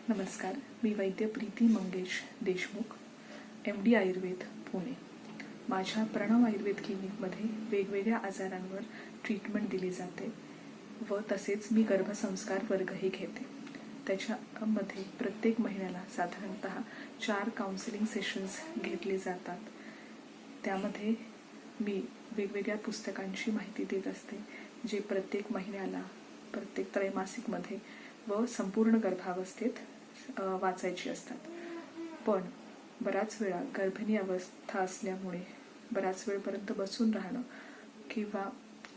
नमस्कार, मी वैद्य प्रीती मंगेश देशमुख, MD आयुर्वेद पुणे. माझ्या प्रणव आयुर्वेद क्लिनिकमध्ये वेगवेगळ्या आजारांवर ट्रीटमेंट दिली जाते व तसेच मी गर्भसंस्कार वर्गही घेते. त्याच्यामध्ये प्रत्येक महिन्याला साधारणतः 4 काउन्सिलिंग सेशन्स घेतले जातात. त्यामध्ये मी वेगवेगळ्या पुस्तकांची माहिती देत असते, जे प्रत्येक महिन्याला, प्रत्येक त्रैमासिकमध्ये व संपूर्ण गर्भावस्थेत वाचायची असतात. पण बऱ्याच वेळा गर्भिणी अवस्था असल्यामुळे बऱ्याच वेळपर्यंत बसून राहणं किंवा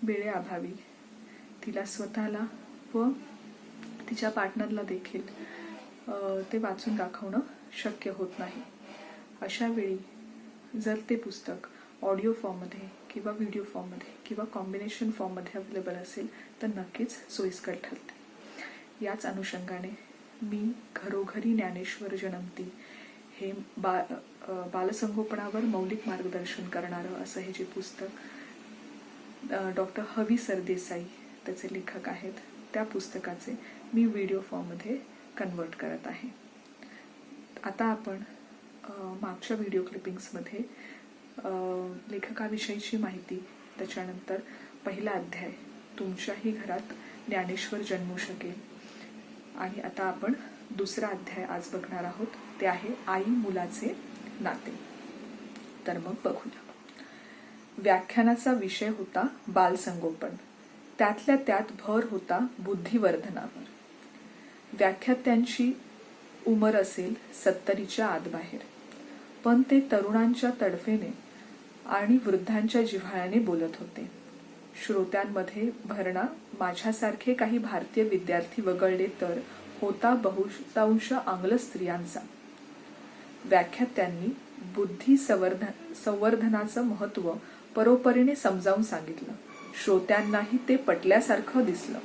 वेळेअभावी तिला स्वतःला व तिच्या पार्टनरला देखील ते वाचून दाखवणं शक्य होत नाही. अशा वेळी जर ते पुस्तक ऑडिओ फॉर्ममध्ये किंवा व्हिडिओ फॉर्ममध्ये किंवा कॉम्बिनेशन फॉर्ममध्ये अवेलेबल असेल तर नक्कीच सोयीस्कर ठरते. याच अनुषंगाने मी घरोघरी ज्ञानेश्वर जन्मती हे बालसंगोपनावर मौलिक मार्गदर्शन करणारं असं हे जे पुस्तक डॉक्टर हवी सरदेसाई त्याचे लेखक आहेत, त्या पुस्तकाचे मी व्हिडिओ फॉर्ममध्ये कन्वर्ट करत आहे. आता आपण मागच्या व्हिडिओ क्लिपिंग्समध्ये लेखकाविषयीची माहिती, त्याच्यानंतर पहिला अध्याय तुमच्याही घरात ज्ञानेश्वर जन्मू शकेल, आणि आता आपण दुसरा अध्याय आज बघणार आहोत. ते आहे आई मुलाचे नाते. तर मग बघूया. व्याख्यानाचा विषय होता बालसंगोपन. त्यातल्या त्यात भर होता बुद्धिवर्धनावर. व्याख्यात्यांची उमर असेल 70च्या आतबाहेर, पण ते तरुणांच्या तडफेने आणि वृद्धांच्या जिव्हाळ्याने बोलत होते. श्रोत्यांमध्ये भरणा माझ्यासारखे काही भारतीय विद्यार्थी वगळले तर होता बहुतांश आंग्ल स्त्रियांचा. व्याख्यात्यांनी बुद्धी संवर्धनाचं महत्त्व परोपरीने समजावून सांगितलं. श्रोत्यांनाही ते पटल्यासारखं दिसलं.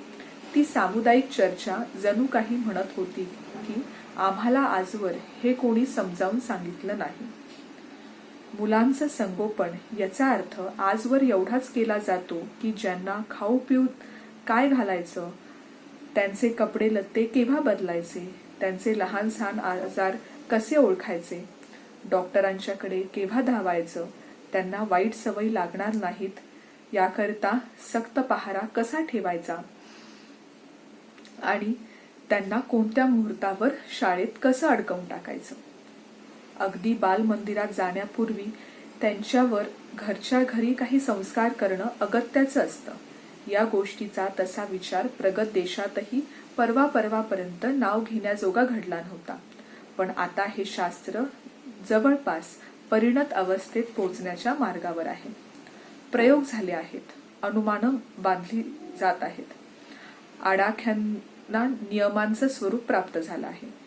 ती सामुदायिक चर्चा जणू काही म्हणत होती की आम्हाला आजवर हे कोणी समजावून सांगितलं नाही. मुलांचं संगोपन याचा अर्थ आजवर एवढाच केला जातो की ज्यांना खाऊ पिऊ काय घालायचं, त्यांचे कपडे लत्ते केव्हा बदलायचे, त्यांचे लहान सहान आजार कसे ओळखायचे, डॉक्टरांच्याकडे केव्हा धावायचं, त्यांना वाईट सवयी लागणार नाहीत याकरिता सक्त पहारा कसा ठेवायचा, आणि त्यांना कोणत्या मुहूर्तावर शाळेत कसं अडकवून टाकायचं. अगदी बालमंदिरात जाण्यापूर्वी त्यांच्यावर घरच्या घरी काही संस्कार करणं अगत्याचं असतं. या गोष्टीचा तसा विचार प्रगत देशातही परवापर्यंत नाव घेण्याजोगा घडला नव्हता. पण आता हे शास्त्र जवळपास परिणत अवस्थेत पोहोचण्याच्या मार्गावर आहे. प्रयोग झाले आहेत, अनुमानं बांधली जात आहेत, आडाख्यांना नियमांचं स्वरूप प्राप्त झालं आहे.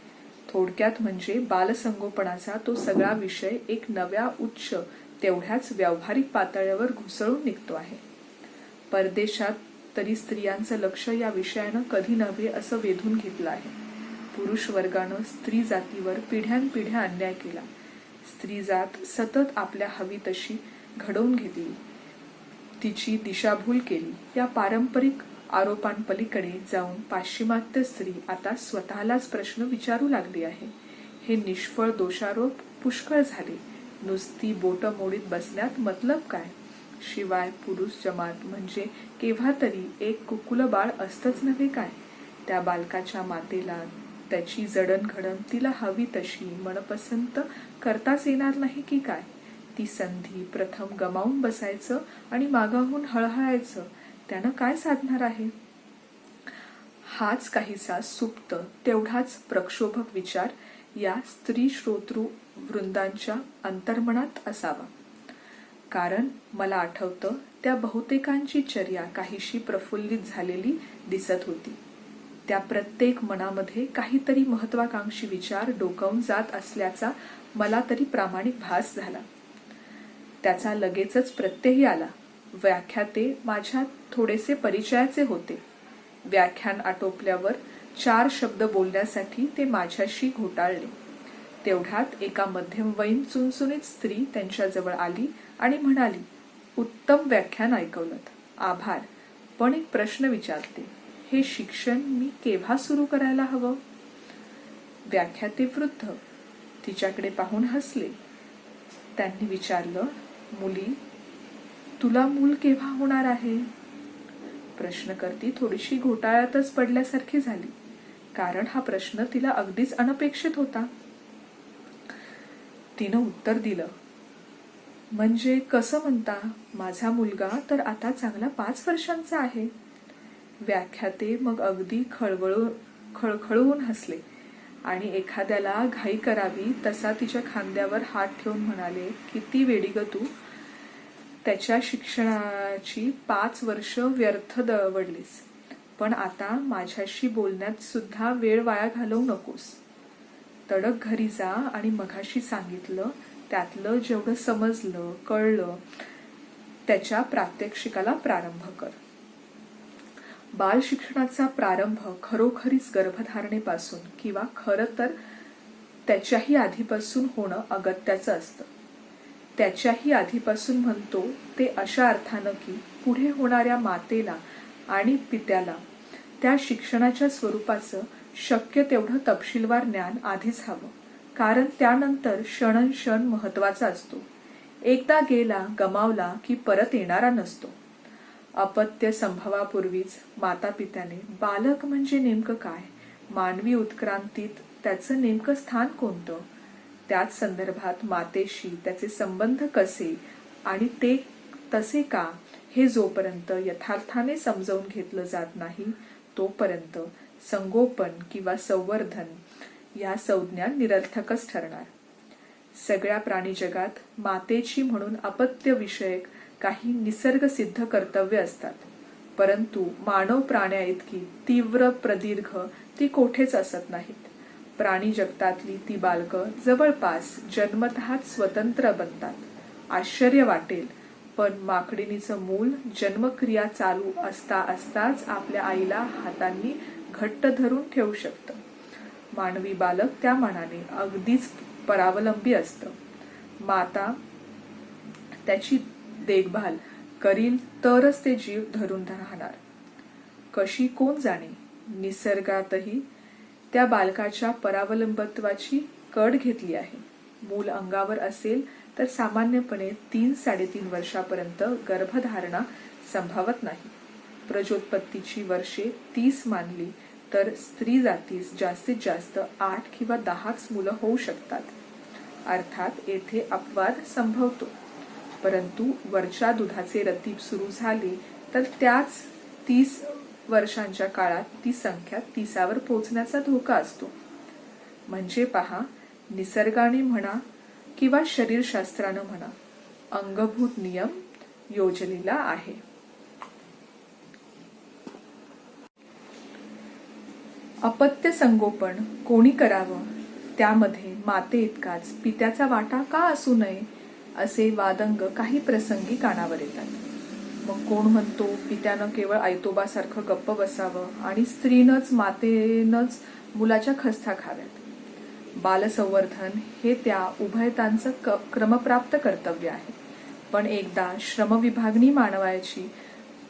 थोडक्यात म्हणजे बालसंगोपनाचा तो सगळा विषय एक नव्या उच्च तेवढ्याच व्यावहारिक पातळीवर घुसळून निघतो आहे. परदेशात तरी स्त्रियांचं लक्ष या विषयानं कधी नव्हे असं वेधून घेतलं आहे. पुरुष वर्गानं स्त्री जातीवर पिढ्यानपिढ्या अन्याय केला. स्त्री जात सतत आपल्या हवी तशी घडवून घेतली, तिची दिशाभूल केली. या पारंपरिक आरोपांपलीकडे जाऊन पाश्चिमात्य स्त्री आता स्वतःलाच प्रश्न विचारू लागली आहे. हे निष्फळ दोषारोप पुष्कळ झाले. नुसती बोटं मोडीत बसण्यात मतलब काय? शिवाय पुरुष जमात म्हणजे केव्हा तरी एक कुकुलं बाळ असतंच नव्हे काय? त्या बालकाच्या मातेला त्याची जडणघडण तिला हवी तशी मनपसंत करताच येणार नाही की काय? ती संधी प्रथम गमावून बसायचं आणि मागाहून हळहळायचं, त्यानं काय साधणार आहे? हाच काहीसा सुप्त तेवढाच प्रक्षोभक विचार या स्त्री श्रोतृ वृंदांच्या अंतर्मनात असावा. कारण मला आठवतं त्या बहुतेकांची चर्या काहीशी प्रफुल्लित झालेली दिसत होती. त्या प्रत्येक मनामध्ये काहीतरी महत्वाकांक्षी विचार डोकावून जात असल्याचा मला तरी प्रामाणिक भास झाला. त्याचा लगेचच प्रत्ययही आला. व्याख्याते माझ्या थोडेसे परिचयाचे होते. व्याख्यान आटोपल्यावर 4 शब्द बोलण्यासाठी ते माझ्याशी घोटाळले. तेवढ्यात एका मध्यमवयीन चुणचुणीत स्त्री त्यांच्याजवळ आली आणि म्हणाली, उत्तम व्याख्यान ऐकवलंत, आभार, पण एक प्रश्न विचारते, हे शिक्षण मी केव्हा सुरू करायला हवं? व्याख्याते वृद्ध तिच्याकडे पाहून हसले. त्यांनी विचारलं, मुली, तुला मूल केव्हा होणार आहे? प्रश्नकर्ती थोडीशी घोटाळ्यातच पडल्यासारखी झाली, कारण हा प्रश्न तिला अगदीच अनपेक्षित होता. तिनं उत्तर दिलं, म्हणजे कसं म्हणता? माझा मुलगा तर आता चांगला 5 वर्षांचा आहे. व्याख्याते मग अगदी खळखळून हसले आणि एखाद्याला घाई करावी तसा तिच्या खांद्यावर हात ठेवून म्हणाले, किती वेडी ग तू. त्याच्या शिक्षणाची 5 वर्ष व्यर्थ दवडलीस, पण आता माझ्याशी बोलण्यात सुद्धा वेळ वाया घालवू नकोस. तडक घरी जा आणि मघाशी सांगितलं त्यातलं जेवढं समजलं कळलं त्याच्या प्रात्यक्षिकाला प्रारंभ कर. बाल शिक्षणाचा प्रारंभ खरोखरीच गर्भधारणेपासून किंवा खरं तर त्याच्याही आधीपासून होणं अगत्याचं असतं. त्याच्याही आधीपासून म्हणतो ते अशा अर्थानं की पुढे होणाऱ्या मातेला आणि पित्याला त्या शिक्षणाच्या स्वरूपाचं शक्य तेवढं तपशीलवार ज्ञान आधीच हवं, कारण त्यानंतर क्षणक्षण महत्वाचा असतो. एकदा गेला गमावला की परत येणारा नसतो. अपत्य संभवापूर्वीच माता पित्याने बालक म्हणजे नेमकं काय, मानवी उत्क्रांतीत त्याचं नेमकं स्थान कोणतं, त्याच संदर्भात मातेशी त्याचे संबंध कसे आणि ते तसे का, हे जोपर्यंत यथार्थाने समजावून घेतलं जात नाही तोपर्यंत संगोपन किंवा संवर्धन या संज्ञा निरर्थकच ठरणार. सगळ्या प्राणी जगात मातेची म्हणून अपत्य विषयक काही निसर्गसिद्ध कर्तव्य असतात, परंतु मानव प्राण्या इतकी तीव्र प्रदीर्घ ती कोठेच असत नाहीत. प्राणी जगतातली ती बालकं जवळपास जन्मतःच स्वतंत्र बनतात. आश्चर्य वाटेल, पण माकडिणीचं मूल जन्मक्रिया चालू असताच आपल्या आईला हातांनी घट्ट धरून ठेवू शकतं. मानवी बालक त्या मानाने अगदीच परावलंबी असतं. माता त्याची देखभाल करील तरच ते जीव धरून राहणार. कशी कोण जाणे. निसर्गातही त्या बालकाच्या परावलंबत्वाची कड घेतली आहे. मूल अंगावर असेल तर सामान्यपणे 3-3.5 वर्षापर्यंत गर्भधारणा संभवत नाही. प्रजोत्पत्तीची वर्षे 30 मानली तर स्त्री जातीस जास्तीत जास्त 8 किंवा 10च मुलं होऊ शकतात. अर्थात येथे अपवाद संभवतो, परंतु वरच्या दुधाचे रतीब सुरू झाले तर त्याच 30 वर्षांच्या काळात ती संख्या 30वर पोहोचण्याचा धोका असतो. म्हणजे पहा, निसर्गाने म्हणा किंवा शरीरशास्त्रानं म्हणा, अंगभूत नियम योजलेला आहे. अपत्य संगोपन कोणी करावं, त्यामध्ये माते इतकाच पित्याचा वाटा का असू नये, असे वादंग काही प्रसंगी कानावर येतात. मग कोण म्हणतो पित्यानं केवळ आयतोबासारखं गप्प बसावं आणि स्त्रीनंच मातेनंच मुलाच्या खस्ता खाव्यात. बालसंवर्धन हे त्या उभयतांचं क्रमप्राप्त कर्तव्य आहे. पण एकदा श्रमविभागणी मानवायची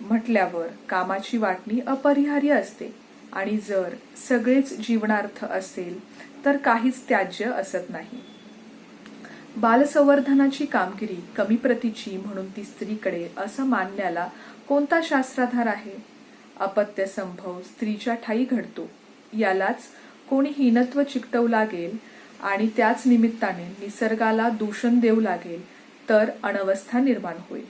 म्हटल्यावर कामाची वाटणी अपरिहार्य असते आणि जर सगळेच जीवनार्थ असेल तर काहीच त्याज्य असत नाही. बालसंवर्धनाची कामगिरी कमी प्रतीची म्हणून ती स्त्रीकडे असं मानण्याला कोणता शास्त्राधार आहे? अपत्य संभव स्त्रीच्या ठायी घडतो, यालाच कोणी हीनत्व चिकटवू लागेल आणि त्याच निमित्ताने निसर्गाला दूषण देऊ लागेल तर अनवस्था निर्माण होईल.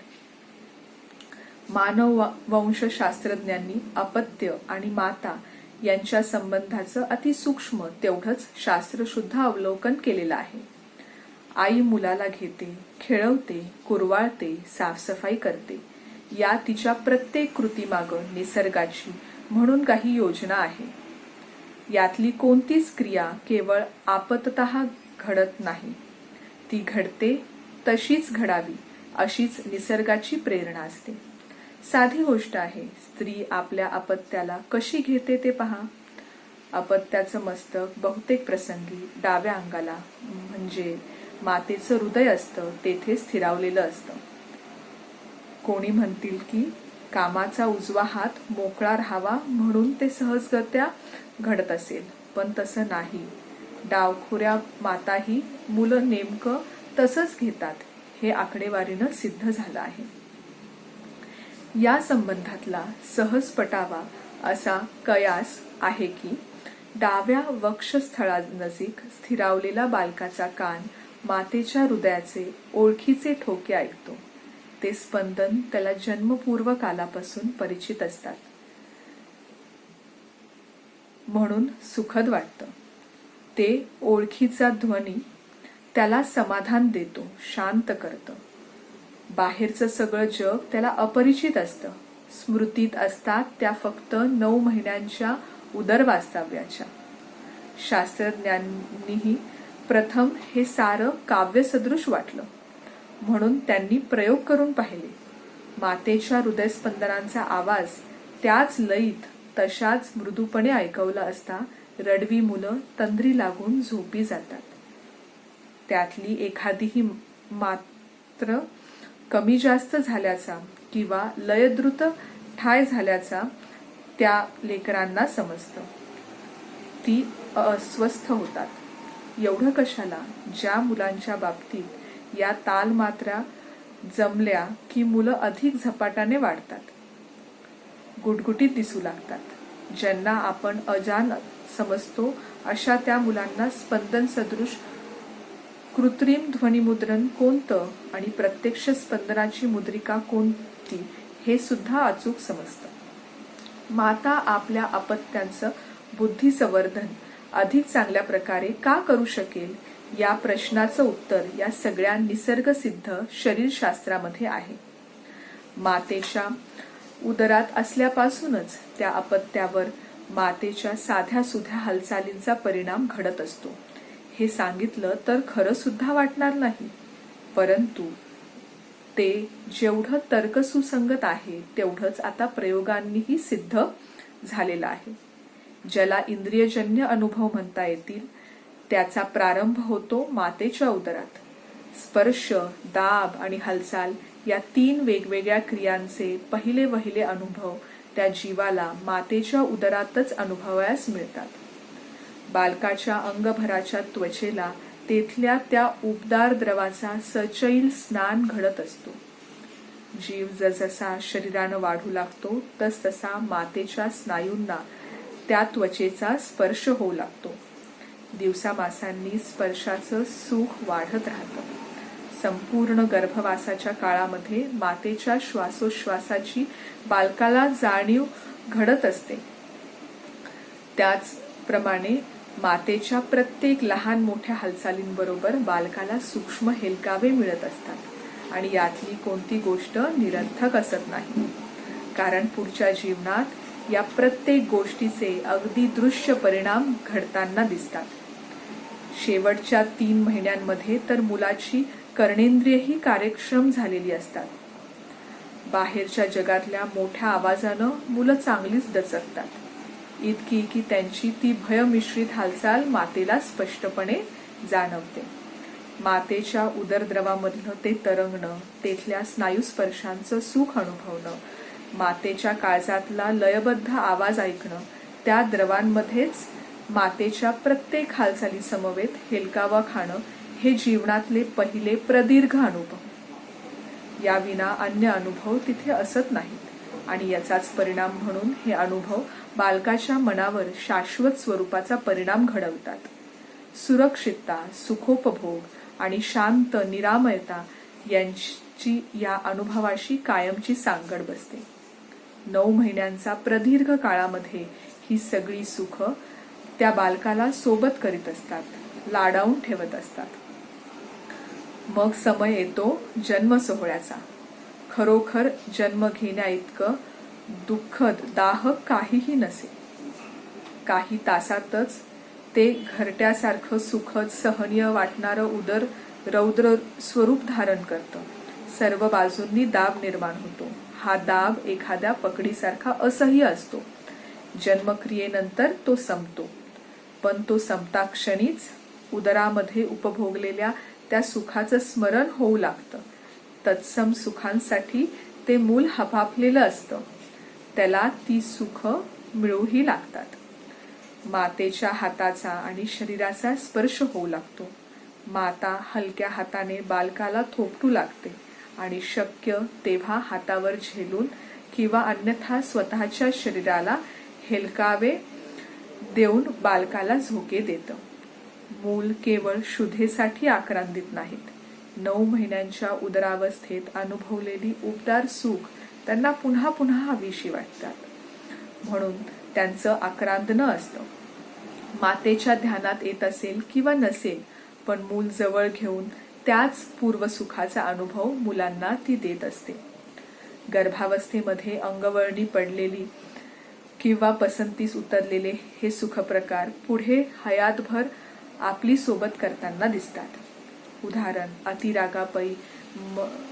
मानव वंशशास्त्रज्ञांनी अपत्य आणि माता यांच्या संबंधाचं अतिसूक्ष्म तेवढंच शास्त्रशुद्ध अवलोकन केलेलं आहे. आई मुलाला घेते, खेळवते, कुरवाळते, साफसफाई करते. या तिच्या प्रत्येक कृतीमागं निसर्गाची म्हणून काही योजना आहे. यातली कोणतीच क्रिया केवळ आपततः घडत नाही, ती घडते तशीच घडावी अशीच निसर्गाची प्रेरणा असते. साधी गोष्ट आहे, स्त्री आपल्या अपत्याला कशी घेते ते पहा. अपत्याचं मस्तक बहुतेक प्रसंगी डाव्या अंगाला म्हणजे मातेचं हृदय असतं तेथे स्थिरावलेलं असतं. कोणी म्हणतील की कामाचा उजवा हात मोकळा राहावा म्हणून ते सहजगत्या घडत असेल, पण तसं नाही. डावखोऱ्या माताही मुलं नेमकं तसंच घेतात हे आकडेवारीनं सिद्ध झालं आहे. या संबंधातला सहज पटावा असा कयास आहे की डाव्या वक्षस्थळानजीक स्थिरावलेला बालकाचा कान मातेच्या हृदयाचे ओळखीचे ठोके ऐकतो. ते स्पंदन त्याला जन्मपूर्व कालापासून परिचित असतात म्हणून सुखद वाटतं. ते ओळखीचा ध्वनी त्याला समाधान देतो, शांत करतं. बाहेरचं सगळं जग त्याला अपरिचित असतं. स्मृतीत असतात त्या फक्त 9 महिन्यांच्या उदरवास्तव्याच्या. शास्त्रज्ञांनीही प्रथम हे सारं काव्यसदृश वाटलं म्हणून त्यांनी प्रयोग करून पाहिले. मातेच्या हृदयस्पंदनांचा आवाज त्याच लयीत तशाच मृदूपणे ऐकवला असता रडवी मुलं तंद्री लागून झोपी जातात. त्यातली एखादीही मात्र कमी जास्त झाल्याचा किंवा लयद्रुत ठाय झाल्याचा त्या लेकरांना समजतं. ती अस्वस्थ होतात. एवढं कशाला, ज्या मुलांच्या बाबतीत या तालमात्रा जमल्या की मुलं अधिक झपाट्याने वाढतात, गुटगुटीत दिसू लागतात. ज्यांना आपण अजान समजतो अशा त्या मुलांना स्पंदन सदृश कृत्रिम ध्वनिमुद्रण कोणतं आणि प्रत्यक्ष स्पंदनाची मुद्रिका कोणती हे सुद्धा अचूक समजतं. माता आपल्या अपत्यांचं बुद्धिसंवर्धन अधिक चांगल्या प्रकारे का करू शकेल या प्रश्नाचं उत्तर या सगळ्या निसर्गसिद्ध शरीरशास्त्रामध्ये आहे. मातेच्या उदरात असल्यापासूनच त्या अपत्यावर मातेच्या साध्या सुध्या हालचालींचा परिणाम घडत असतो हे सांगितलं तर खरं सुद्धा वाटणार नाही, परंतु ते जेवढं तर्कसुसंगत आहे तेवढंच आता प्रयोगांनीही सिद्ध झालेलं आहे. ज्याला इंद्रियजन्य अनुभव म्हणता येतील त्याचा प्रारंभ होतो मातेच्या उदरात. स्पर्श, दाब आणि हालचाल या 3 वेगवेगळ्या क्रियांचे पहिले वहिले अनुभव त्या जीवाला मातेच्या उदरातच अनुभवायस मिळतात. बालकाच्या अंगभराच्या त्वचेला तेथल्या त्या उबदार द्रवाचा सचैल स्नान घडत असतो. जीव जसजसा शरीरानं वाढू लागतो तसतसा मातेच्या स्नायूंना त्या त्वचेचा स्पर्श होऊ लागतो. दिवसामासांनी स्पर्शाचं सुख वाढत राहतं. संपूर्ण गर्भवासाच्या काळामध्ये मातेच्या श्वासोश्वासाची बालकाला जाणीव घडत असते. त्याचप्रमाणे मातेच्या प्रत्येक लहान मोठ्या हालचालींबरोबर बालकाला सूक्ष्म हेलकावे मिळत असतात आणि यातली कोणती गोष्ट निरर्थक असत नाही, कारण पुढच्या जीवनात या प्रत्येक गोष्टीचे अगदी दृश्य परिणाम घडताना दिसतात. शेवटच्या 3 महिन्यांमध्ये तर मुलाची कर्णेंद्रियही कार्यक्षम झालेली असतात. बाहेरच्या जगातल्या मोठ्या आवाजानं मुलं चांगलीच दचकतात, इतकी की त्यांची ती भयमिश्रित हालचाल मातेला स्पष्टपणे जाणवते. मातेच्या उदरद्रवामधलं ते तरंगणं, तेथल्या स्नायुस्पर्शांचं सुख अनुभवणं, मातेच्या काळजातला लयबद्ध आवाज ऐकणं, त्या द्रवांमध्येच मातेच्या प्रत्येक हालचाली समवेत हेलकावा खाणं हे जीवनातले पहिले प्रदीर्घ अनुभव. याविना अन्य अनुभव तिथे असत नाहीत आणि याचाच परिणाम म्हणून हे अनुभव बालकाच्या मनावर शाश्वत स्वरूपाचा परिणाम घडवतात. सुरक्षितता, सुखोपभोग आणि शांत निरामयता यांची या अनुभवाशी कायमची सांगड बसते. 9 महिन्यांचा प्रदीर्घ काळामध्ये ही सगळी सुख त्या बालकाला सोबत करीत असतात, लाडावून ठेवत असतात. मग समय येतो जन्म सोहळ्याचा. खरोखर जन्म घेण्या इतकं दुःखद दाहक काहीही नसे. काही तासातच ते घरट्यासारखं सुखद सहनीय वाटणारं उदर रौद्र स्वरूप धारण करतं. सर्व बाजूंनी दाब निर्माण होतो. हा दाब एखाद्या पकडीसारखा असह्य असतो. जन्मक्रियेनंतर तो संपतो, पण तो संपता क्षणीच उदरामध्ये उपभोगलेल्या त्या सुखाचं स्मरण होऊ लागतं. तत्सम सुखांसाठी ते मूल हपापलेलं असतं. त्याला ती सुख मिळूही लागतात. मातेच्या हाताचा आणि शरीराचा स्पर्श होऊ लागतो. माता हलक्या हाताने बालकाला थोपटू लागते आणि शक्य तेव्हा हातावर झेलून किंवा अन्यथा स्वतःच्या शरीराला हेलकावे देऊन बालकाला झोके देतं. मूल केवळ शुद्धेसाठी आक्रांदित नाहीत. 9 महिन्यांच्या उदरावस्थेत अनुभवलेली उबदार सुख त्यांना पुन्हा पुन्हा हवीशी वाटतात, म्हणून त्यांचं आक्रांदन असतं. मातेच्या ध्यानात येत असेल किंवा नसेल, पण मूल जवळ घेऊन त्याच पूर्वसुखाचा अनुभव मुलांना ती देत असते. गर्भावस्थेमध्ये अंगवळणी पडलेली किंवा पसंतीस उतरलेले हे सुखप्रकार पुढे हयातभर आपली सोबत करताना दिसतात. उदाहरण, अतिरागापायी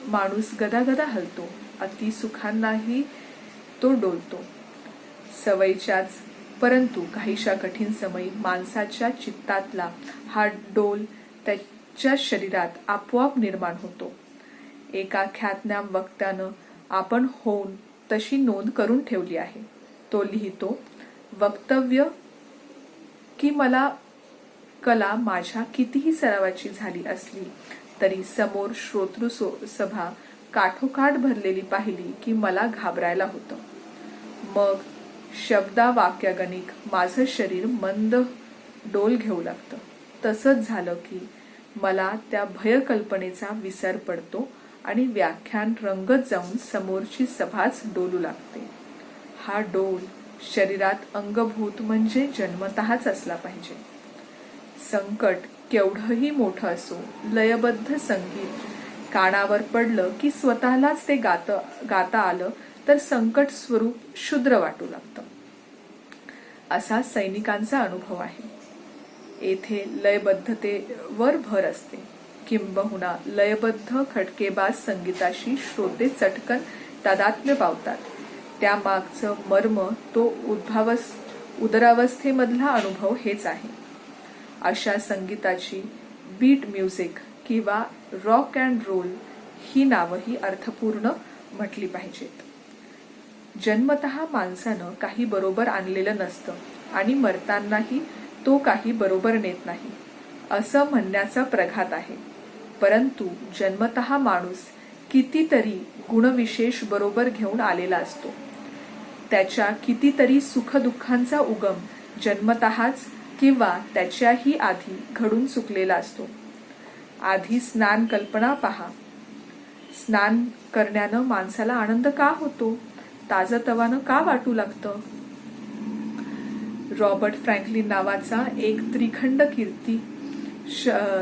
माणूस गदागदा हलतो, अति सुखांनाही तो डोलतो. सवयीच्याच परंतु काहीशा कठीण समयी माणसाच्या चित्तातला हा डोल त्याच्या शरीरात आपोआप निर्माण होतो. एका ख्यातनाम वक्त्यानं आपण होऊन तशी नोंद करून ठेवली आहे. तो लिहितो, वक्तव्य की मला कला माझ्या कितीही सरावाची झाली असली तरी समोर श्रोतृसभा काठोकाठ भरलेली पाहिली की मला घाबरायला होतं. मग शब्दावाक्यगणिक माझं शरीर मंद डोल घेऊ लागतं. तसंच झालं की मला त्या भयकल्पनेचा विसर पडतो आणि व्याख्यान रंगत जाऊन समोरची सभाच डोलू लागते. हा डोल शरीरात अंगभूत म्हणजे जन्मतःच असला पाहिजे. संकट केवढंही मोठं असो, लयबद्ध संगीत कानावर पडलं की स्वतःलाच ते गाता आलं तर संकट स्वरूप क्षुद्र वाटू लागतं. असा सैनिकांचा अनुभव आहे. येथे लयबद्धतेवर भर असते. किंबहुना लयबद्ध खटकेबाज संगीताशी श्रोते चटकन तादात्म्य पावतात. त्या मागचं मर्म तो उदरावस्थेमधला अनुभव हेच आहे. अशा संगीताची बीट म्युझिक किंवा रॉक अँड रोल ही नावंही अर्थपूर्ण म्हटली पाहिजेत. जन्मतः माणसानं काही बरोबर आणलेलं नसतं आणि मरतानाही तो काही बरोबर नेत नाही असं म्हणण्याचा प्रघात आहे. परंतु जन्मतः माणूस कितीतरी गुणविशेष बरोबर घेऊन आलेला असतो. त्याच्या कितीतरी सुखदुःखांचा उगम जन्मतःच किंवा त्याच्याही आधी घडून चुकलेला असतो. आधी स्नान कल्पना पहा. स्नान करण्यानं माणसाला आनंद का होतो? ताजतवानं का वाटू लागतं? रॉबर्ट फ्रँकलिन नावाचा एक त्रिखंड कीर्ती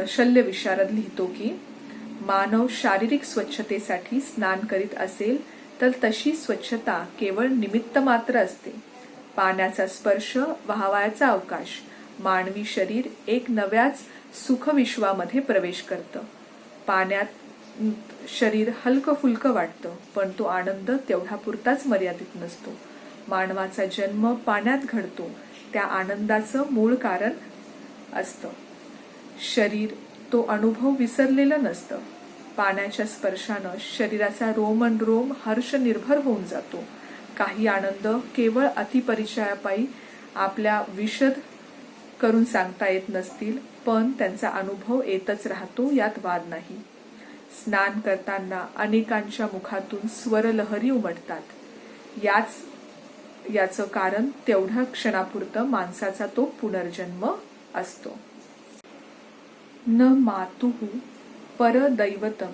शल्य विशारद लिहितो की मानव शारीरिक स्वच्छतेसाठी स्नान करीत असेल तर तशी स्वच्छता केवळ निमित्त मात्र असते. पाण्याचा स्पर्श, वाहवायचा अवकाश, मानवी शरीर एक नव्याच सुखविश्वामध्ये प्रवेश करतं. पाण्यात शरीर हलकं फुलकं वाटतं, पण तो आनंद तेवढा पुरताच मर्यादित नसतो. मानवाचा जन्म पाण्यात घडतो, त्या आनंदाचं मूळ कारण असतं. शरीर तो अनुभव विसरलेलं नसतं. पाण्याच्या स्पर्शानं शरीराचा रोमनरोम हर्ष निर्भर होऊन जातो. काही आनंद केवळ अतिपरिचयापायी आपल्या विशद करून सांगता येत नसतील, पण त्यांचा अनुभव येतच राहतो, यात वाद नाही. स्नान करताना अनेकांच्या मुखातून स्वरलहरी उमटतात. याचं कारण तेवढ्या क्षणापुरतं माणसाचा तो पुनर्जन्म असतो. न मातुः परदैवतम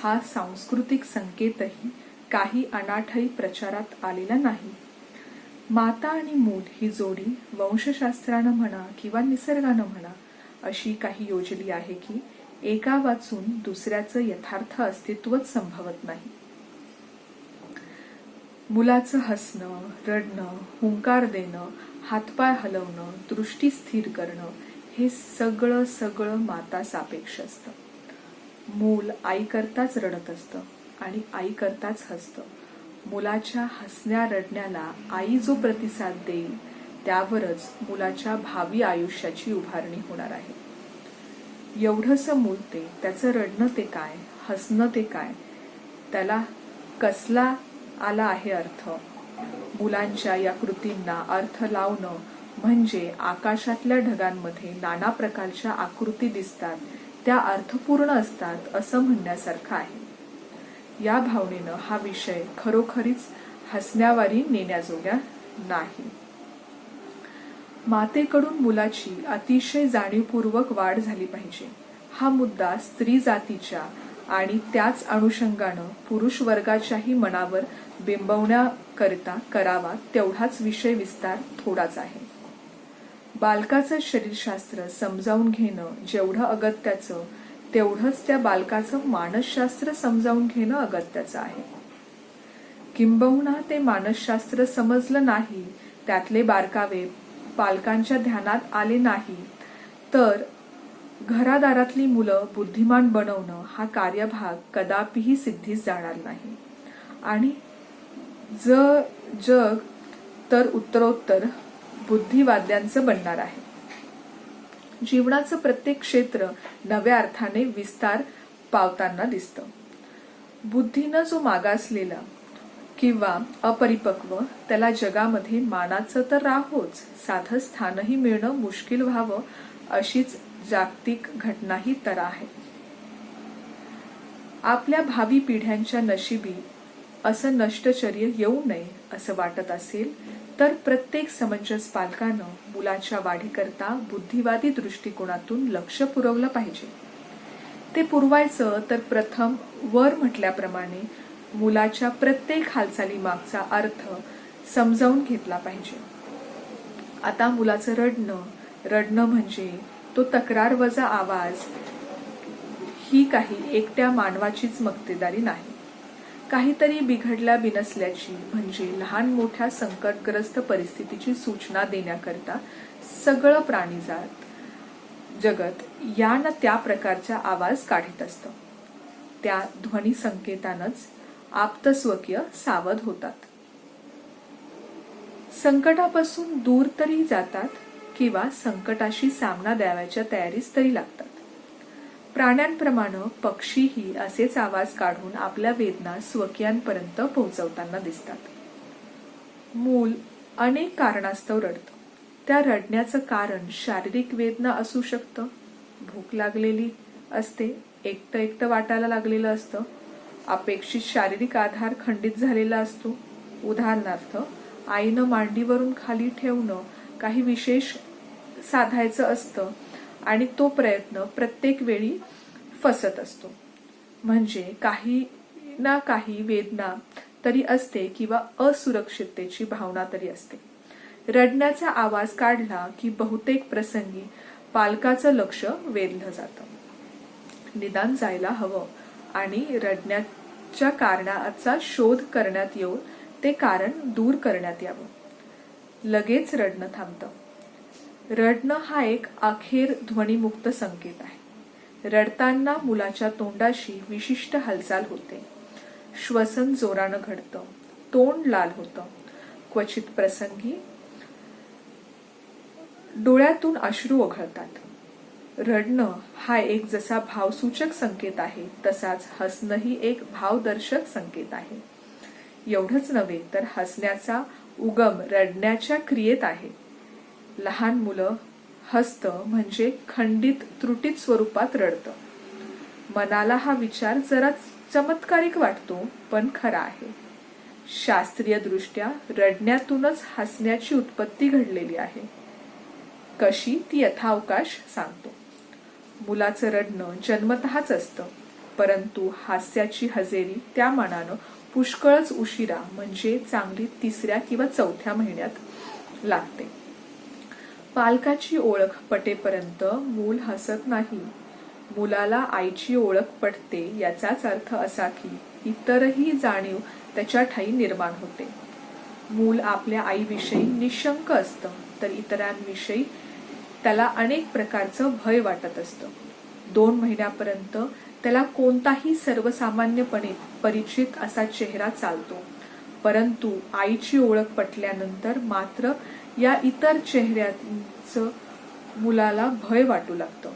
हा सांस्कृतिक संकेतही काही अनाठही प्रचारात आलेला नाही. माता आणि मूल ही जोडी वंशशास्त्रानं म्हणा किंवा निसर्गानं म्हणा अशी काही योजली आहे की एका वाचून दुसऱ्याचं यथार्थ अस्तित्वच संभवत नाही. मुलाचं हसणं, रडणं, हुंकार देणं, हातपाय हलवणं, दृष्टी स्थिर करणं हे सगळं माता सापेक्ष असतं. मूल आई करताच रडत असतं आणि आई करताच हसतं. मुलाच्या हसण्या रडण्याला आई जो प्रतिसाद देईल त्यावरच मुलाच्या भावी आयुष्याची उभारणी होणार आहे. एवढंसं मूल ते, त्याचं रडणं ते काय, हसणं ते काय, त्याला कसला आला आहे अर्थ. मुलांच्या या कृतींना अर्थ लावणं म्हणजे आकाशातल्या ढगांमध्ये नाना प्रकारच्या आकृती दिसतात, त्या अर्थपूर्ण असतात असं म्हणण्यासारखं आहे. या भावनेनं हा विषय खरोखरीच हसण्यावारी नेण्याजोग्या नाही. मातेकडून मुलाची अतिशय जाणीवपूर्वक वाढ झाली पाहिजे. हा मुद्दा स्त्री जातीच्या आणि त्याच अनुषंगानं पुरुष वर्गाच्याही मनावर बिंबवण्याकरिता करावा तेवढाच विषय विस्तार थोडाच आहे. बालकाचं शरीरशास्त्र समजावून घेणं जेवढं अगत्याचं, तेवढंच त्या बालकाचं मानसशास्त्र समजावून घेणं अगत्याचं आहे. किंबहुना ते मानसशास्त्र समजलं नाही, त्यातले बारकावे पालकांच्या ध्यानात आले नाही, तर घरादारातली मुलं बुद्धिमान बनवणं हा कार्यभाग कदापिही सिद्धीस जाणार नाही. आणि जग तर उत्तरोत्तर बुद्धिवाद्यांचं बनणार आहे. जीवनाचं प्रत्येक क्षेत्र नव्या अर्थाने विस्तार पावताना दिसतं. बुद्धीनं जो मागासलेला किंवा अपरिपक्व, त्याला जगामध्ये मानाचं तर राहोच, साधं स्थानही मिळणं मुश्किल व्हावं अशीच जागतिक घटनाही तर आहे. आपल्या भावी पिढ्यांच्या नशिबी असं नष्टचर्य येऊ नये असं वाटत असेल तर प्रत्येक समंजस पालकानं मुलाच्या वाढीकरता बुद्धिवादी दृष्टिकोनातून लक्ष पुरवलं पाहिजे. ते पुरवायचं तर प्रथम वर म्हटल्याप्रमाणे मुलाच्या प्रत्येक हालचाली मागचा अर्थ समजावून घेतला पाहिजे. आता मुलाचं रडणं म्हणजे तो तक्रार वजा आवाज ही काही एकट्या मानवाचीच मक्तेदारी नाही. काहीतरी बिघडल्या बिनसल्याची म्हणजे लहान मोठ्या संकटग्रस्त परिस्थितीची सूचना देण्याकरता सगळं प्राणीजात जगत या न त्या प्रकारचा आवाज काढीत असतं. त्या ध्वनी संकेतानच आप्तस्वकीय सावध होतात, संकटापासून दूर तरी जातात किंवा संकटाशी सामना द्यावयाच्या तयारीस तरी लागतात. प्राण्यांप्रमाणे पक्षीही असेच आवाज काढून आपल्या वेदना स्वकीयांपर्यंत पोहोचवताना दिसतात. मूल अनेक कारणास्तव रडतं. त्या रडण्याचं कारण शारीरिक वेदना असू शकतं, भूक लागलेली असते, एकटं वाटायला लागलेलं असतं, अपेक्षित शारीरिक आधार खंडित झालेला असतो. उदाहरणार्थ, आईनं मांडीवरून खाली ठेवणं काही विशेष साधायचं असतं आणि तो प्रयत्न प्रत्येक वेळी फसत असतो. म्हणजे काही ना काही वेदना तरी असते किंवा असुरक्षिततेची भावना तरी असते. रडण्याचा आवाज काढला की बहुतेक प्रसंगी पालकाचं लक्ष वेधलं जातं. निदान जायला हवं आणि रडण्याच्या कारणाचा शोध करण्यात येऊन ते कारण दूर करण्यात यावं. लगेच रडणं थांबतं. रडणं हा एक अखेर ध्वनिमुक्त संकेत आहे. रडताना मुलाच्या तोंडाशी विशिष्ट हालचाल होते, श्वसन जोरानं घडतं, तोंड लाल होतं, क्वचित प्रसंगी डोळ्यातून अश्रू ओघळतात. रडणं हा एक जसा भावसूचक संकेत आहे, तसाच हसणंही एक भावदर्शक संकेत आहे. एवढंच नव्हे तर हसण्याचा उगम रडण्याच्या क्रियेत आहे. लहान मुलं हसतं म्हणजे खंडित त्रुटीत स्वरूपात रडतं. मनाला हा विचार जरा चमत्कारिक वाटतो, पण खरा आहे. शास्त्रीय दृष्ट्या रडण्यातूनच हसण्याची उत्पत्ती घडलेली आहे. कशी ती यथावकाश सांगतो. मुलाचं रडणं जन्मतःच असतं, परंतु हास्याची हजेरी त्या मानानं पुष्कळच उशिरा म्हणजे चांगली 3ऱ्या किंवा 4थ्या महिन्यात लागते. पालकाची ओळख पटेपर्यंत मूल हसत नाही. मुलाला आईची ओळख पटते याचाच अर्थ असा की इतरही जाणीव त्याच्या ठायी निर्माण होते. मूल आपल्या आईविषयी निशंक असतं, तर इतरांविषयी त्याला अनेक प्रकारचं भय वाटत असतं. 2 महिन्यापर्यंत त्याला कोणताही सर्वसामान्यपणे परिचित असा चेहरा चालतो, परंतु आईची ओळख पटल्यानंतर मात्र या इतर चेहऱ्यांचं मुलाला भय वाटू लागतं.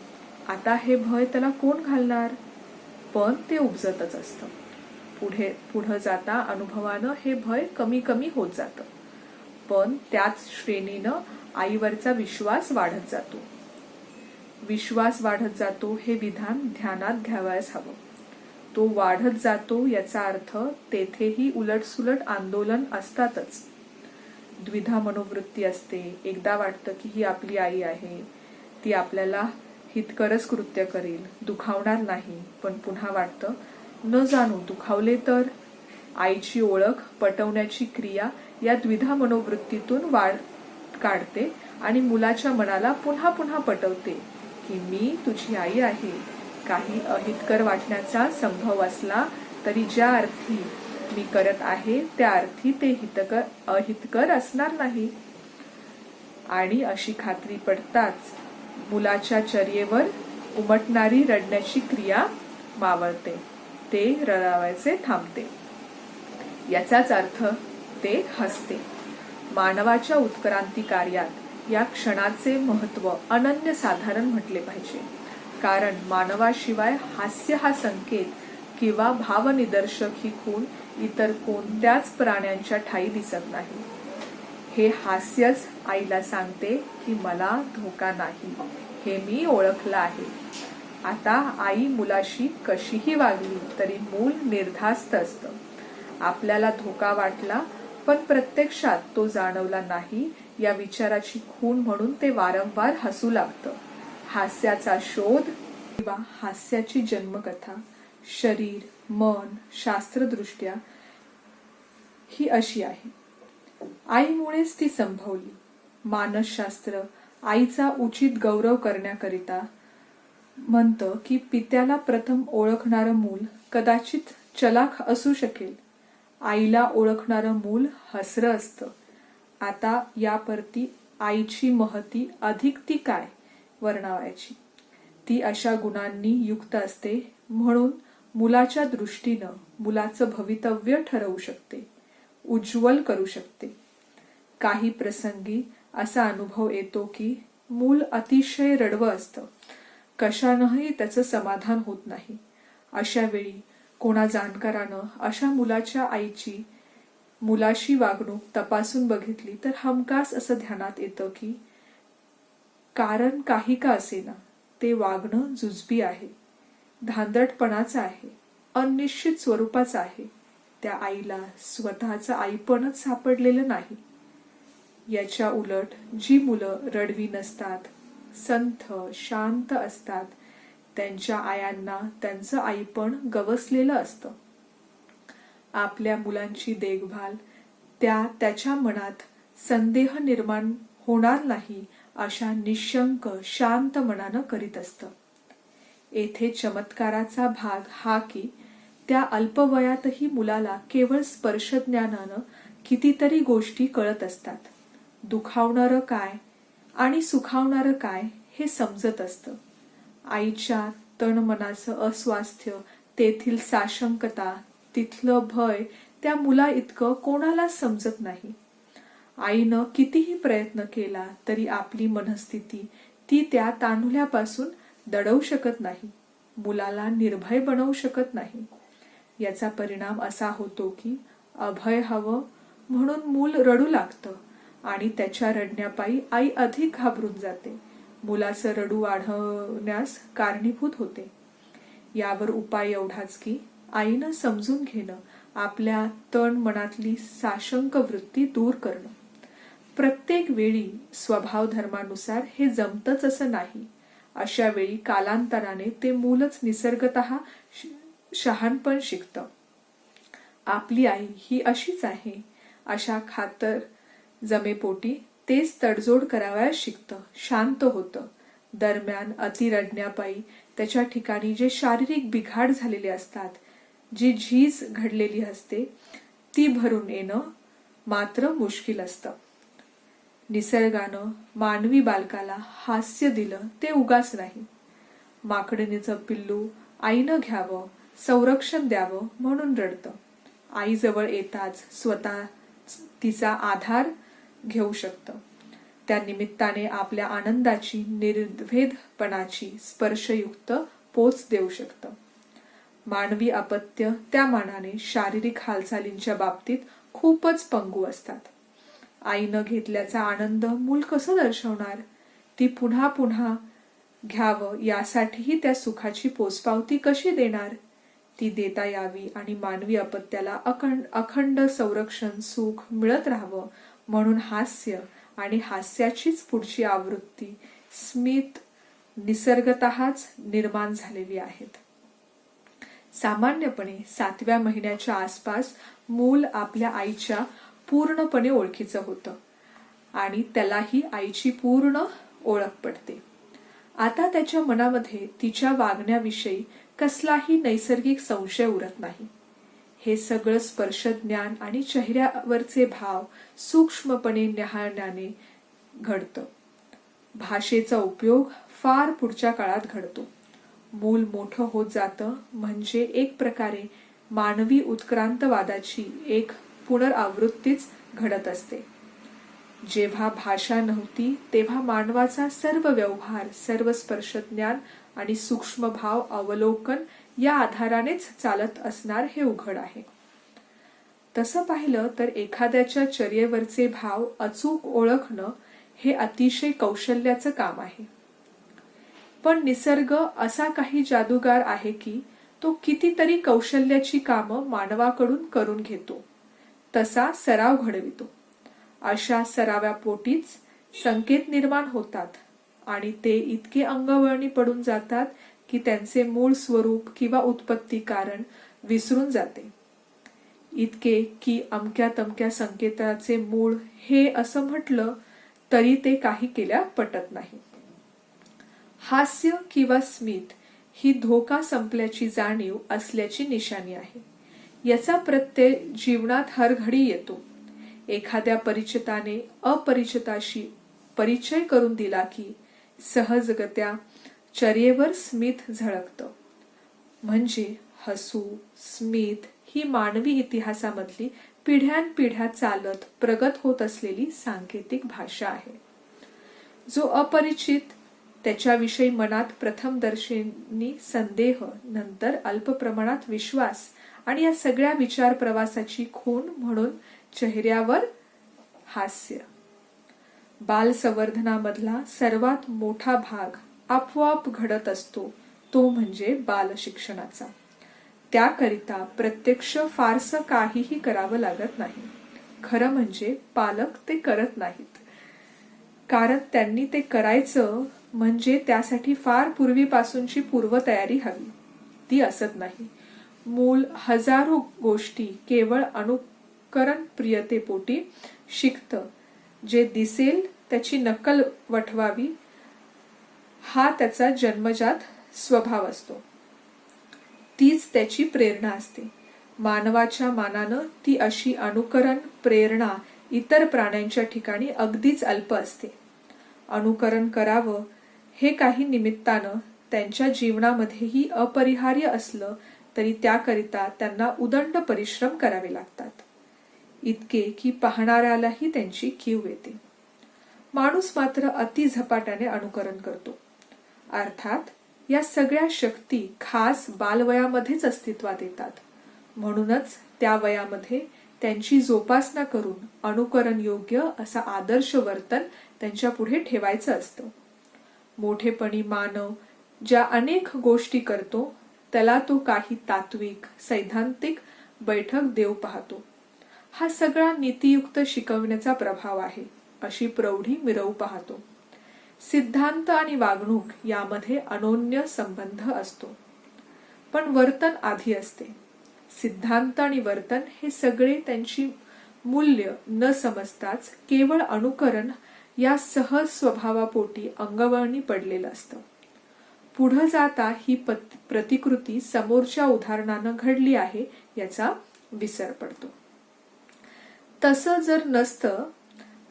आता हे भय त्याला कोण घालणार, पण ते उपजतच असतं. पुढे जाता अनुभवानं हे भय कमी कमी होत जातं. पण त्याच श्रेणीनं आईवरचा विश्वास वाढत जातो. विश्वास वाढत जातो हे विधान ध्यानात घ्यावयास हवं. तो वाढत जातो याचा अर्थ तेथेही उलटसुलट आंदोलन असतातच. द्विधा मनोवृत्ती असते. एकदा वाटतं की ही आपली आई आहे, ती आपल्याला हितकरच कृत्य करेल, दुखावणार नाही. पण पुन्हा वाटतं न जाणू दुखावले तर. आईची ओळख पटवण्याची क्रिया या द्विधा मनोवृत्तीतून वाढ काढते आणि मुलाच्या मनाला पुन्हा पुन्हा पटवते की मी तुझी आई आहे. काही अहितकर वाटण्याचा संभव असला तरी ज्या अर्थी मी करत आहे त्या अर्थी ते अहितकर असणार नाही. आणि अशी खात्री पडताच मुलाच्या चर्येवर उमटणारी रडण्याची क्रिया मावळते. ते रडावायचे थांबते. याचाच अर्थ ते हसते. मानवाच्या उत्क्रांती कार्यात या क्षणाचे महत्व अनन्यसाधारण म्हटले पाहिजे. कारण मानवाशिवाय हास्य हा संकेत किंवा भावनिदर्शक ही खूण इतर कोणत्याच प्राण्यांच्या ठायी दिसत नाही. हे हास्यच आईला सांगते की मला धोका नाही, हे मी ओळखलं आहे. आता आई मुलाशी कशीही वागली तरी मूल निर्धास्त असतं. आपल्याला धोका वाटला पण प्रत्यक्षात तो जाणवला नाही या विचाराची खूण म्हणून ते वारंवार हसू लागतं. हास्याचा शोध किंवा हास्याची जन्मकथा शरीर, मन, शास्त्रदृष्ट्या ही अशी आहे. आईमुळेच ती संभवली. मानसशास्त्र आईचा उचित गौरव करण्याकरिता म्हणतं की पित्याला प्रथम ओळखणारं मूल कदाचित चलाख असू शकेल. आईला ओळखणारं मूल हसरं असतं. आता यापरती आईची महती अधिक ती काय वर्णवायची. ती अशा गुणांनी युक्त असते म्हणून मुलाच्या दृष्टीनं मुलाचं भवितव्य ठरवू शकते, उज्ज्वल करू शकते. काही प्रसंगी असा अनुभव येतो की मूल अतिशय रडवं असतं. कशानंही त्याचं समाधान होत नाही. अशा वेळी कोणा जाणकारानं अशा मुलाच्या आईची मुलाशी वागणूक तपासून बघितली तर हमखास असं ध्यानात येतं की कारण काही का असेना ते वागणं जुजबी आहे, धांदटपणाचं आहे, अनिश्चित स्वरूपाचं आहे. त्या आईला स्वतःचं आईपणच सापडलेलं नाही. याच्या उलट जी मुलं रडवी नसतात, संथ शांत असतात, त्यांच्या आयांना त्यांचं आईपण गवसलेलं असतं. आपल्या मुलांची देखभाल त्याच्या मनात संदेह निर्माण होणार नाही अशा निशंक शांत मनानं करीत असतं. येथे चमत्काराचा भाग हा की त्या अल्पवयातही मुलाला केवळ स्पर्शज्ञानानं कितीतरी गोष्टी कळत असतात. दुखावणारं काय आणि सुखावणारं काय हे समजत असतं. आईच्या तणमनाचं अस्वास्थ्य, तेथील साशंकता, तिथलं भय त्या मुला इतकं कोणाला समजत नाही. आईनं कितीही प्रयत्न केला तरी आपली मनस्थिती ती त्या तान्हुल्यापासून दडवू शकत नाही, मुलाला निर्भय बनवू शकत नाही. याचा परिणाम असा होतो की अभय हवं म्हणून मूल रडू लागतं आणि त्याच्या रडण्यापायी आई अधिक घाबरून जाते, मुलाचं रडू वाढवण्यास कारणीभूत होते. यावर उपाय एवढाच की आईनं समजून घेणं, आपल्या तण मनातली साशंक वृत्ती दूर करणं. प्रत्येक वेळी स्वभाव धर्मानुसार हे जमतच असं नाही. अशा वेळी कालांतराने ते मूलच निसर्गतः शहाणपण शिकतं. आपली आई ही अशीच आहे अशा खातर जमेपोटी तेच तडजोड करावयास शिकतं, शांत होतं. दरम्यान अति रडण्यापायी त्याच्या ठिकाणी जे शारीरिक बिघाड झालेले असतात, जी झीज घडलेली असते ती भरून येणं मात्र मुश्किल असतं. निसर्गानं मानवी बालकाला हास्य दिलं ते उगाच नाही. माकडणीचं पिल्लू आईनं घ्यावं, संरक्षण द्यावं म्हणून रडतं. आईजवळ येताच स्वतः तिचा आधार घेऊ शकतं. त्या निमित्ताने आपल्या आनंदाची, निर्भेदपणाची स्पर्शयुक्त पोच देऊ शकतं. मानवी अपत्य त्या मानाने शारीरिक हालचालींच्या बाबतीत खूपच पंगू असतात. आईनं घेतल्याचा आनंद मूल कसं दर्शवणार? ती पुन्हा पुन्हा घ्यावं यासाठीही त्या सुखाची पोचपावती कशी देणार? ती देता यावी आणि मानवी अपत्याला अखंड संरक्षण सुख मिळत राहावं म्हणून हास्य आणि हास्याचीच पुढची आवृत्ती स्मित निसर्गतःच निर्माण झालेली आहेत. सामान्यपणे 7व्या महिन्याच्या आसपास मूल आपल्या आईच्या पूर्णपणे ओळखीचं होतं आणि त्यालाही आईची पूर्ण ओळख पडते. आता त्याच्या मनामध्ये तिच्या वागण्याविषयी कसलाही नैसर्गिक संशय उरत नाही. हे सगळं स्पर्शज्ञान आणि चेहऱ्यावरचे भाव सूक्ष्मपणे न्याहाळण्याने घडतं. भाषेचा उपयोग फार पुढच्या काळात घडतो. मूल मोठं होत जातं म्हणजे एक प्रकारे मानवी उत्क्रांतवादाची एक पुनरावृत्तीच घडत असते. जेव्हा भाषा नव्हती तेव्हा मानवाचा सर्व व्यवहार, सर्व स्पर्शज्ञान आणि सूक्ष्म भाव अवलोकन या आधारानेच चालत असणार हे उघड आहे. तसं पाहिलं तर एखाद्याच्या चर्येवरचे भाव अचूक ओळखणं हे अतिशय कौशल्याचं काम आहे. पण निसर्ग असा काही जादूगार आहे की तो कितीतरी कौशल्याची कामं मानवाकडून करून घेतो, तसा सराव घडवितो. अशा सराव्यापोटीच संकेत निर्माण होतात आणि ते इतके अंगवळणी पडून जातात की त्यांचे मूळ स्वरूप किंवा उत्पत्ती कारण विसरून जाते. इतके की अमक्या तमक्या संकेताचे मूळ हे असं म्हटलं तरी ते काही केल्या पटत नाही. हास्य किंवा स्मित ही धोका संपल्याची जाणीव असल्याची निशाणी आहे. याचा प्रत्यय जीवनात हरघडी येतो. एखाद्या परिचिताने अपरिचिताशी परिचय करून दिला की सहजगत्या चर्येवर स्मित झळकतं. म्हणजे हसू, स्मित ही मानवी इतिहासामधली पिढ्यानपिढ्या चालत प्रगत होत असलेली सांकेतिक भाषा आहे. जो अपरिचित त्याच्याविषयी मनात प्रथमदर्शनी संदेह, नंतर अल्प प्रमाणात विश्वास आणि या सगळ्या विचार प्रवासाची खूण म्हणून चेहऱ्यावर हास्य. बालसंवर्धनामधला सर्वात मोठा भाग आपोआप घडत असतो तो म्हणजे बालशिक्षणाचा. त्याकरिता प्रत्यक्ष फारसं काहीही करावं लागत नाही. खरं म्हणजे पालक ते करत नाहीत, कारण त्यांनी ते करायचं म्हणजे त्यासाठी फार पूर्वीपासूनची पूर्वतयारी हवी. ती असत नाही. मूल हजारो गोष्टी केवळ अनुकरण प्रियतेपोटी शिकतं. जे दिसेल त्याची नक्कल वठवावी हा त्याचा जन्मजात स्वभाव असतो. तीच त्याची प्रेरणा असते. मानवाच्या मानानं ती अशी अनुकरण प्रेरणा इतर प्राण्यांच्या ठिकाणी अगदीच अल्प असते. अनुकरण करावं हे काही निमित्तानं त्यांच्या जीवनामध्येही अपरिहार्य असलं तरी त्याकरिता त्यांना उदंड परिश्रम करावे लागतात. इतके की पाहणाऱ्यालाही त्यांची कीव येते. माणूस मात्र अति झपाट्याने अनुकरण करतो. अर्थात या सगळ्या शक्ती खास बालवयामध्येच अस्तित्वात येतात. म्हणूनच त्या वयामध्ये त्यांची जोपासना करून अनुकरण योग्य असा आदर्श वर्तन त्यांच्या पुढे ठेवायचं असतं. मोठेपणी मानव ज्या अनेक गोष्टी करतो त्याला तो काही तात्विक सैद्धांतिक बैठक देव पाहतो. हा सगळा नीतियुक्त शिकवण्याचा प्रभाव आहे अशी प्रौढी मिरवू पाहतो. सिद्धांत आणि वागणूक यामध्ये अनोन्य संबंध असतो, पण वर्तन आधी असते. सिद्धांत आणि वर्तन हे सगळे त्यांची मूल्य न समजताच केवळ अनुकरण या सहज स्वभावापोटी अंगवळणी पडलेलं असतं. पुढे जाता ही प्रतिकृती समोरच्या उदाहरणानं घडली आहे याचा विसर पडतो. तसं जर नसतं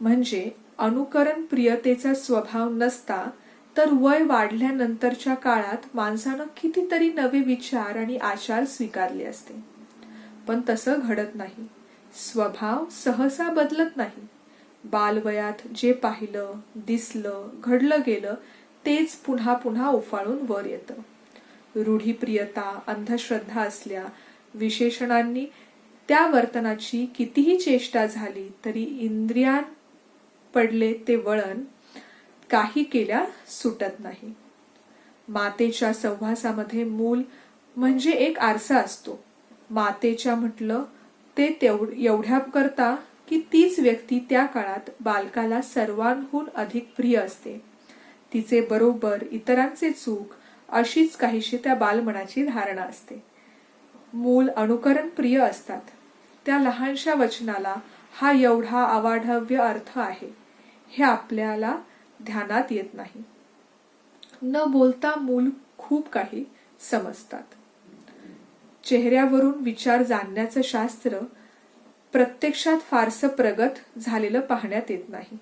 म्हणजे अनुकरण प्रियतेचा स्वभाव नसता तर वय वाढल्यानंतरच्या काळात माणसानं कितीतरी नवे विचार आणि आचार स्वीकारले असते. पण तसं घडत नाही. स्वभाव सहसा बदलत नाही. बालवयात जे पाहिलं, दिसलं, घडलं गेलं तेच पुन्हा पुन्हा उफाळून वर येतं. रूढीप्रियता, अंधश्रद्धा असल्या विशेषणांनी त्या वर्तनाची कितीही चेष्टा झाली तरी पडले ते वळण काही केल्या सुटत नाही. मातेच्या सहवासामध्ये मूल म्हणजे एक आरसा असतो. मातेच्या म्हटलं ते एवढ्या करता की तीच व्यक्ती त्या काळात बालकाला सर्वांहून अधिक प्रिय असते. तिचे बरोबर इतरांचे चूक अशीच काहीशी त्या बालमनाची धारणा असते. मूल अनुकरण प्रिय असतात. त्या लहानशा वचनाला हा एवढा अवाढव्य अर्थ आहे हे आपल्याला ध्यानात येत नाही. न बोलता मूल खूप काही समजतात. चेहऱ्यावरून विचार जाणण्याचं शास्त्र प्रत्यक्षात फारसं प्रगत झालेलं पाहण्यात येत नाही.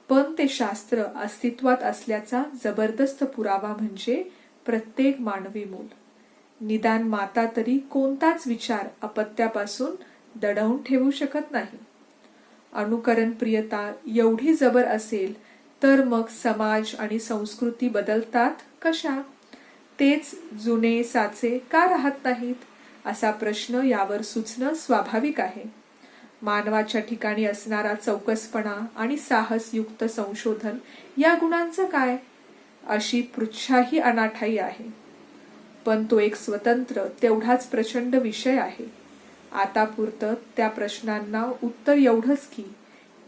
पण ते शास्त्र अस्तित्वात असल्याचा जबरदस्त पुरावा म्हणजे प्रत्येक मानवी मूल. निदान माता तरी कोणताच विचार अपत्यापासून दडवून ठेवू शकत नाही. अनुकरण प्रियता एवढी जबर असेल तर मग समाज आणि संस्कृती बदलतात कशा? तेच जुने साचे का राहत नाहीत? असा प्रश्न यावर सुचणं स्वाभाविक आहे. मानवाच्या ठिकाणी असणारा चौकसपणा आणि साहसयुक्त संशोधन या गुणांचं काय? अशी पृच्छाही अनाठायी आहे. पण तो एक स्वतंत्र तेवढाच प्रचंड विषय आहे. आतापुरतं त्या प्रश्नांना उत्तर एवढंच की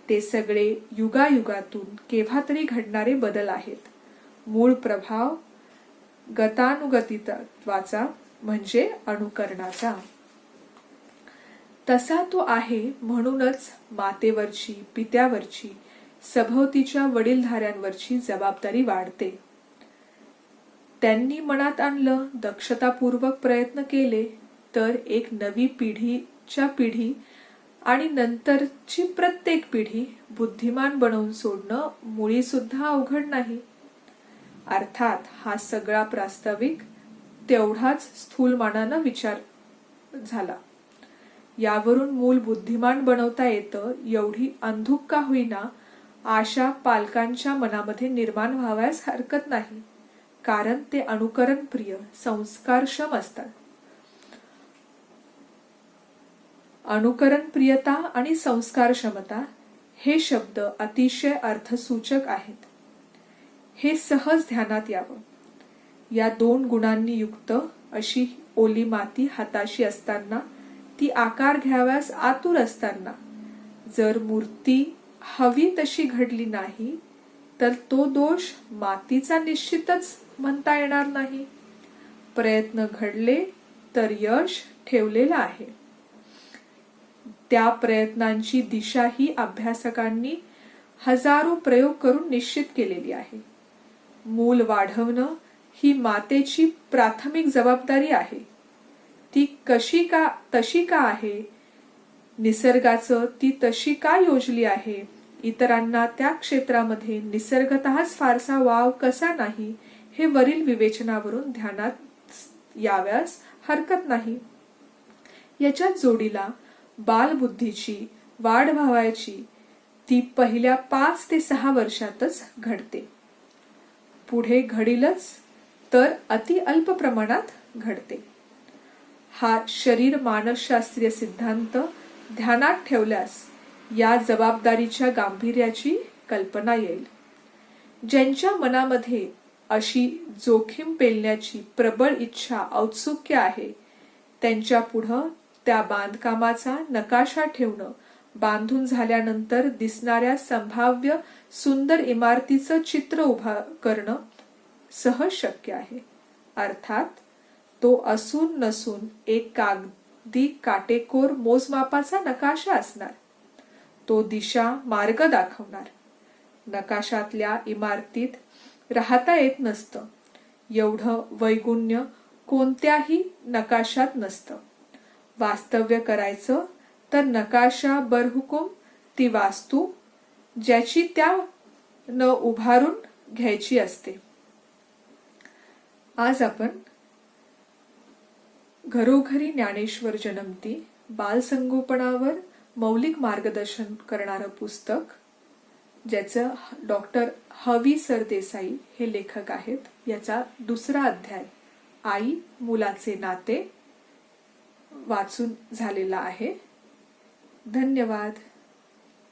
ते सगळे युगायुगातून केव्हा तरी घडणारे बदल आहेत. मूळ प्रभाव गतानुगतित्वाचा म्हणजे अनुकरणाचा. तसा तो आहे म्हणूनच मातेवरची, पित्यावरची, सभोवतीच्या वडीलधाऱ्यांवरची जबाबदारी वाढते. त्यांनी मनात आणलं, दक्षतापूर्वक प्रयत्न केले तर एक नवी पिढीच्या पिढी आणि नंतरची प्रत्येक पिढी बुद्धिमान बनवून सोडणं मुळी सुद्धा अवघड नाही. अर्थात हा सगळा प्रास्ताविक तेवढाच स्थूलमानानं विचार झाला. यावरून मूल बुद्धिमान बनवता येतं एवढी अंधुक का होईना आशा पालकांच्या मनामध्ये निर्माण व्हावयास हरकत नाही. कारण ते अनुकरण प्रिय, संस्कारक्षम असतात. अनुकरण प्रियता आणि संस्कारक्षमता हे शब्द अतिशय अर्थसूचक आहेत. हे सहज ध्यानात यावं. या दोन गुणांनी युक्त अशी ओली माती हाताशी असताना, ती आकार घ्याव्यास आतुर असताना जर मूर्ती हवी तशी घडली नाही तर तो दोष मातीचा निश्चितच म्हणता येणार नाही. प्रयत्न घडले तर यश ठेवलेलं आहे. त्या प्रयत्नांची दिशा ही अभ्यासकांनी हजारो प्रयोग करून निश्चित केलेली आहे. मूल वाढवणं ही मातेची प्राथमिक जबाबदारी आहे. ती तशी का आहे? निसर्गाचं ती तशी का योजली आहे? इतरांना त्या क्षेत्रामध्ये निसर्गतःच फारसा वाव कसा नाही हे वरील विवेचनावरून ध्यानात याव्यास हरकत नाही. याच्या जोडीला बालबुद्धीची वाढ व्हावयाची ती पहिल्या 5 ते 6 वर्षातच घडते. पुढे घडीलच तर अति अल्प प्रमाणात घडते. हा शरीर मानसशास्त्रीय सिद्धांत ध्यानात ठेवल्यास या जबाबदारीच्या गांभीर्याची कल्पना येईल. ज्यांच्या मनामध्ये अशी जोखीम पेलण्याची प्रबळ इच्छा, औत्सुक्य आहे, त्यांच्या पुढं त्या बांधकामाचा नकाशा ठेवणं, बांधून झाल्यानंतर दिसणाऱ्या संभाव्य सुंदर इमारतीचं चित्र उभा करणं सहज शक्य आहे. अर्थात तो असून नसून एक कागदी काटेकोर मोजमापाचा नकाशा असणार. तो दिशा, मार्ग दाखवणार. नकाशातल्या इमारतीत राहता येत नसतं. एवढं वैगुण्य कोणत्याही नकाशात नसतं. वास्तव्य करायचं तर नकाशा बरहुकूम ती वास्तू ज्याची त्या न उभारून घ्यायची असते. आज आपण घरोघरी ज्ञानेश्वर जन्मती बालसंगोपनावर मौलिक मार्गदर्शन करणारं पुस्तक, ज्याचं डॉक्टर हवी सरदेसाई हे लेखक आहेत, याचा 2रा अध्याय आई मुलाचे नाते वाचून झालेला आहे. धन्यवाद.